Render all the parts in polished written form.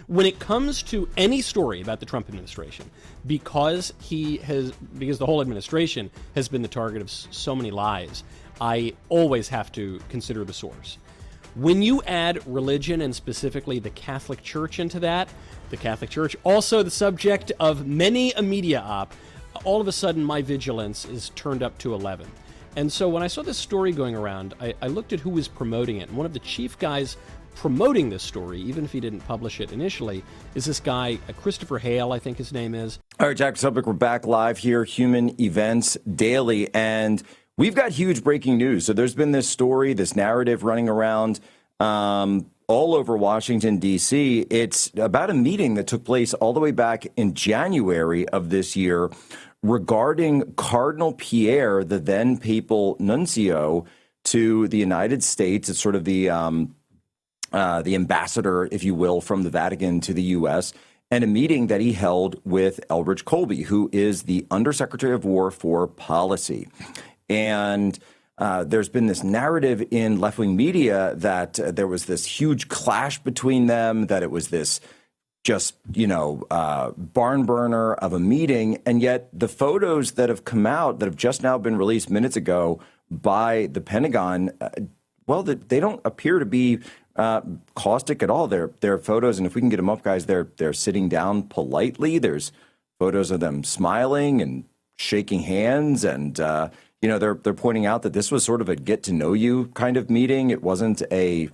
when it comes to any story about the Trump administration, because the whole administration has been the target of so many lies, I always have to consider the source. When you add religion, and specifically the Catholic Church, into that, the Catholic Church, also the subject of many a media op, all of a sudden my vigilance is turned up to 11. And so when I saw this story going around, I looked at who was promoting it. And one of the chief guys promoting this story, even if he didn't publish it initially, is this guy, Christopher Hale, I think his name is. All right, Jack Posobiec, we're back live here, Human Events Daily, and we've got huge breaking news. So there's been this story, this narrative running around all over Washington, D.C. It's about a meeting that took place all the way back in January of this year regarding Cardinal Pierre, the then papal nuncio to the United States. It's sort of the ambassador, if you will, from the Vatican to the U.S., and a meeting that he held with Elbridge Colby, who is the Undersecretary of War for Policy. And there's been this narrative in left-wing media that there was this huge clash between them, that it was this just, barn burner of a meeting. And yet the photos that have come out, that have just now been released minutes ago by the Pentagon, they don't appear to be caustic at all. They're photos, and if we can get them up, guys, they're sitting down politely. There's photos of them smiling and shaking hands, and they're pointing out that this was sort of a get to know you kind of meeting. It wasn't a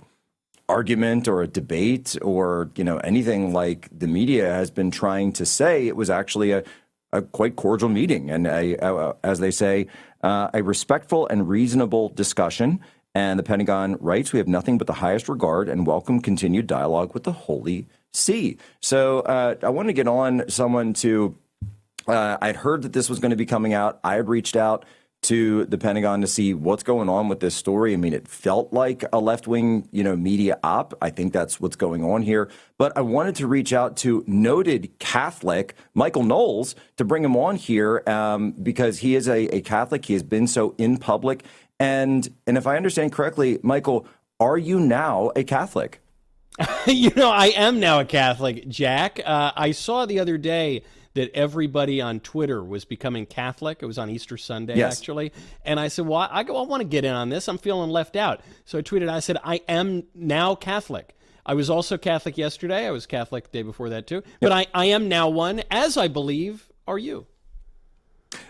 argument or a debate or anything like the media has been trying to say. It was actually a quite cordial meeting, and as they say, a respectful and reasonable discussion. And the Pentagon writes, "We have nothing but the highest regard and welcome continued dialogue with the Holy See." So I want to get on someone to, I'd heard that this was going to be coming out. I had reached out to the Pentagon to see what's going on with this story. I mean, it felt like a left-wing, media op. I think that's what's going on here. But I wanted to reach out to noted Catholic Michael Knowles to bring him on here because he is a Catholic. He has been so in public. And if I understand correctly, Michael, are you now a Catholic? I am now a Catholic, Jack. I saw the other day that everybody on Twitter was becoming Catholic. It was on Easter Sunday, actually. And I said, well, I want to get in on this. I'm feeling left out. So I tweeted, I said, I am now Catholic. I was also Catholic yesterday. I was Catholic the day before that, too. But I am now one, as I believe are you.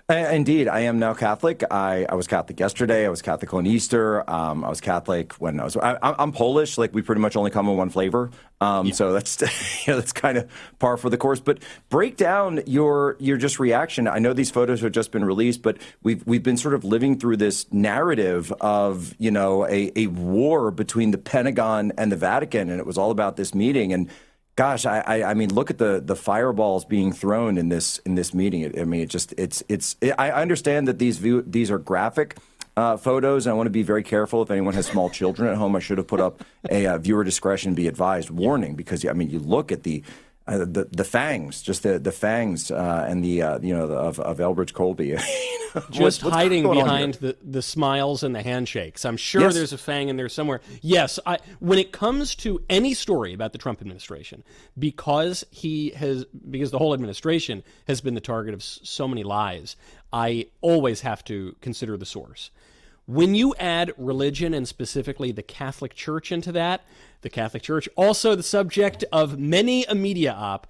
Indeed, I am now Catholic. I was Catholic yesterday. I was Catholic on Easter. I was Catholic when I'm Polish. Like, we pretty much only come in one flavor. So that's that's kind of par for the course. But break down your just reaction. I know these photos have just been released, but we've been sort of living through this narrative of a war between the Pentagon and the Vatican, and it was all about this meeting. And gosh, I mean, look at the fireballs being thrown in this meeting. I understand that these are graphic photos, and I want to be very careful. If anyone has small children at home, I should have put up a viewer discretion be advised warning, because you look at the fangs, just the fangs, and of Elbridge Colby, just hiding behind the smiles and the handshakes. I'm sure there's a fang in there somewhere. Yes, when it comes to any story about the Trump administration, because the whole administration has been the target of so many lies, I always have to consider the source. When you add religion, and specifically the Catholic Church, into that, the Catholic Church, also the subject of many a media op,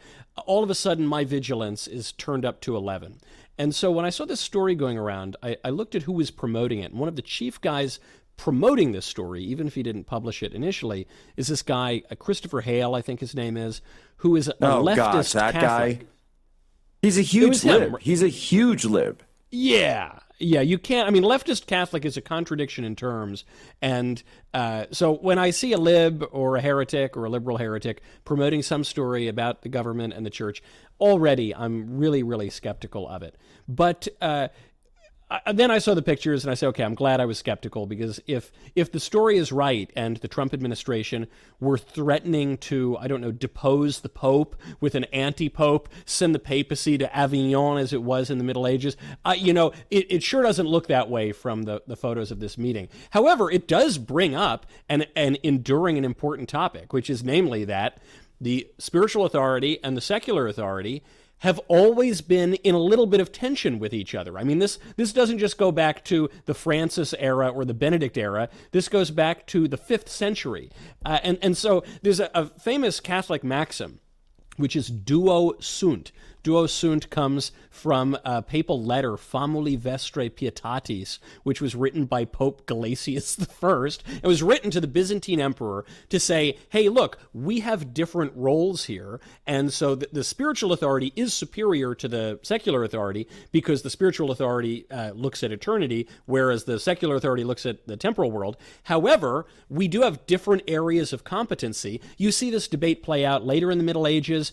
all of a sudden my vigilance is turned up to 11. And so when I saw this story going around, I looked at who was promoting it. And one of the chief guys promoting this story, even if he didn't publish it initially, is this guy, Christopher Hale, I think his name is, who is a leftist that Catholic. Guy. He's a huge lib. He's a huge lib. Yeah, you can't. I mean, leftist Catholic is a contradiction in terms. And so when I see a lib or a heretic or a liberal heretic promoting some story about the government and the church, already I'm really, really skeptical of it. But then I saw the pictures and I said, okay, I'm glad I was skeptical, because if the story is right and the Trump administration were threatening to, depose the Pope with an anti-Pope, send the papacy to Avignon as it was in the Middle Ages, it sure doesn't look that way from the photos of this meeting. However, it does bring up an enduring and important topic, which is namely that the spiritual authority and the secular authority have always been in a little bit of tension with each other. I mean, this doesn't just go back to the Francis era or the Benedict era. This goes back to the 5th century. And so there's a famous Catholic maxim, which is duo sunt. Duo sunt comes from a papal letter, Famuli Vestre Pietatis, which was written by Pope Gelasius I. It was written to the Byzantine emperor to say, hey, look, we have different roles here, and so the spiritual authority is superior to the secular authority because the spiritual authority looks at eternity, whereas the secular authority looks at the temporal world. However, we do have different areas of competency. You see this debate play out later in the Middle Ages.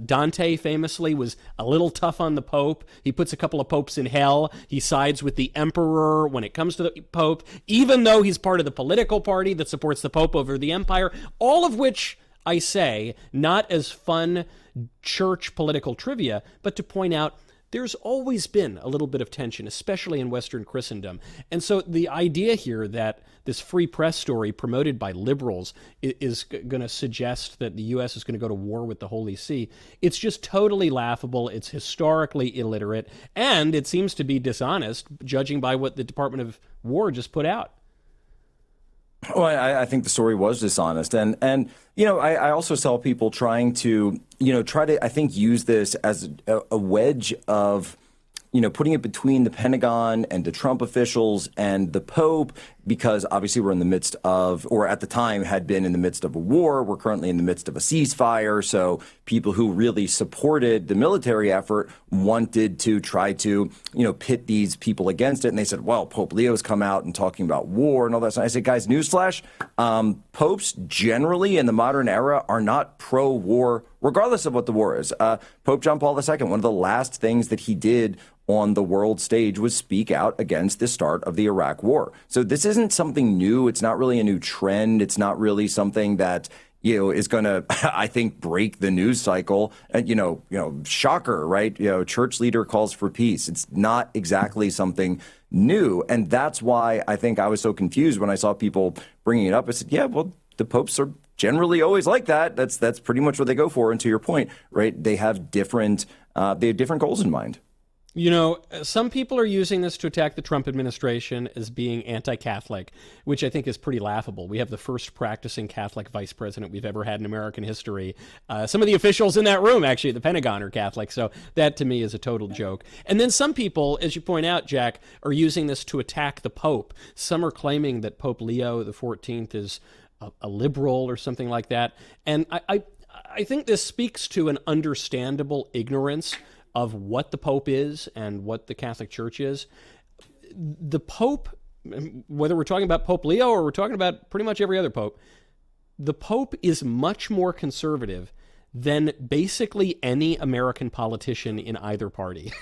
Dante famously was a little tough on the Pope. He puts a couple of popes in hell. He sides with the emperor when it comes to the Pope, even though he's part of the political party that supports the Pope over the empire. All of which, I say, not as fun church political trivia, but to point out there's always been a little bit of tension, especially in Western Christendom. And so the idea here that this free press story promoted by liberals is going to suggest that the U.S. is going to go to war with the Holy See, it's just totally laughable. It's historically illiterate, and it seems to be dishonest, judging by what the Department of War just put out. Well, I think the story was dishonest. And you know, I also saw people trying to, try to, I think, use this as a wedge of, putting it between the Pentagon and the Trump officials and the Pope, because obviously we're in the midst of, or at the time had been in the midst of a war. We're currently in the midst of a ceasefire. So people who really supported the military effort wanted to try to, pit these people against it. And they said, well, Pope Leo's come out and talking about war and all that. So I said, guys, newsflash, popes generally in the modern era are not pro-war, regardless of what the war is. Pope John Paul II, one of the last things that he did on the world stage was speak out against the start of the Iraq war. So this isn't something new. It's not really a new trend. It's not really something that, is going to, I think, break the news cycle. And, shocker, right? Church leader calls for peace. It's not exactly something new. And that's why I think I was so confused when I saw people bringing it up. I said, yeah, well, the popes are generally always like that. That's pretty much what they go for. And to your point, right, they have different goals in mind. Some people are using this to attack the Trump administration as being anti-Catholic, which I think is pretty laughable. We have the first practicing Catholic vice president we've ever had in American history. Some of the officials in that room, actually, at the Pentagon are Catholic. So that, to me, is a total joke. And then some people, as you point out, Jack, are using this to attack the Pope. Some are claiming that Pope Leo XIV is a liberal or something like that. And I think this speaks to an understandable ignorance of what the Pope is and what the Catholic Church is. The Pope, whether we're talking about Pope Leo or we're talking about pretty much every other Pope, the Pope is much more conservative than basically any American politician in either party.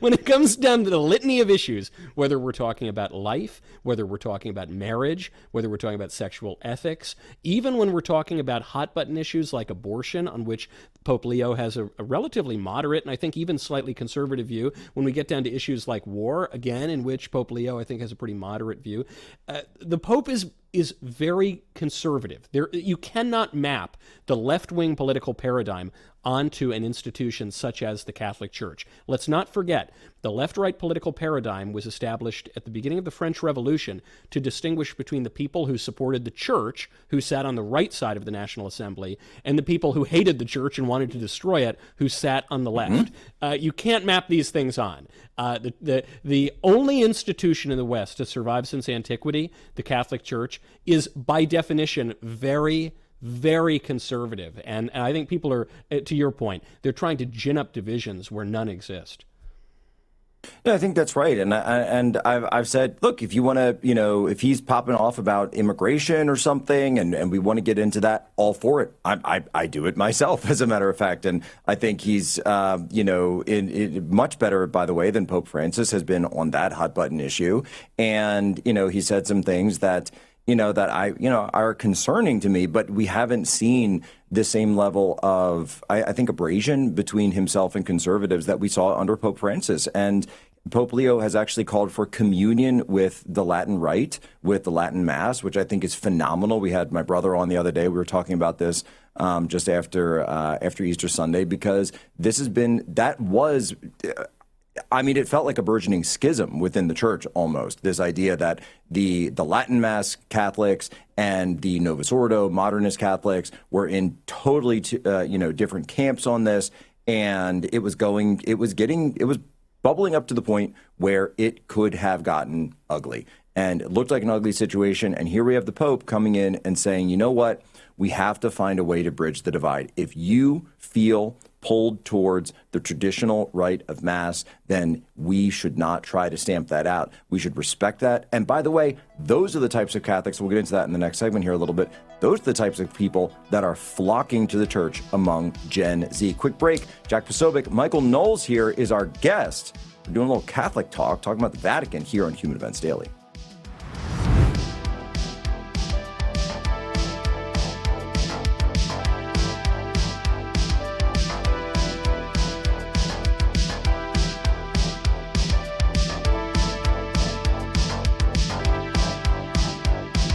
When it comes down to the litany of issues, whether we're talking about life, whether we're talking about marriage, whether we're talking about sexual ethics, even when we're talking about hot-button issues like abortion, on which Pope Leo has a relatively moderate and I think even slightly conservative view, when we get down to issues like war, again, in which Pope Leo, I think, has a pretty moderate view, the Pope is very conservative. You cannot map the left-wing political paradigm onto an institution such as the Catholic Church. Let's not forget, the left-right political paradigm was established at the beginning of the French Revolution to distinguish between the people who supported the Church, who sat on the right side of the National Assembly, and the people who hated the Church and wanted to destroy it, who sat on the left. You can't map these things on. The only institution in the West to survive since antiquity, the Catholic Church, is by definition very, very conservative. And I think people are, to your point, they're trying to gin up divisions where none exist. No, I think that's right. And I've said, look, if you want to, if he's popping off about immigration or something and we want to get into that, all for it. I do it myself, as a matter of fact. And I think he's, in much better, by the way, than Pope Francis has been on that hot button issue. And, he said some things that, are concerning to me, but we haven't seen the same level of, I think, abrasion between himself and conservatives that we saw under Pope Francis. And Pope Leo has actually called for communion with the Latin Rite, with the Latin Mass, which I think is phenomenal. We had my brother on the other day. We were talking about this just after Easter Sunday, because this has been, it felt like a burgeoning schism within the church almost. This idea that the Latin Mass Catholics and the Novus Ordo modernist Catholics were in totally different camps on this, and it was bubbling up to the point where it could have gotten ugly. And it looked like an ugly situation. And here we have the Pope coming in and saying, you know what? We have to find a way to bridge the divide. If you feel pulled towards the traditional rite of Mass, then we should not try to stamp that out. We should respect that. And by the way, those are the types of Catholics, we'll get into that in the next segment here a little bit, those are the types of people that are flocking to the church among Gen Z. Quick break. Jack Posobiec, Michael Knowles here is our guest. We're doing a little Catholic talk, talking about the Vatican here on Human Events Daily.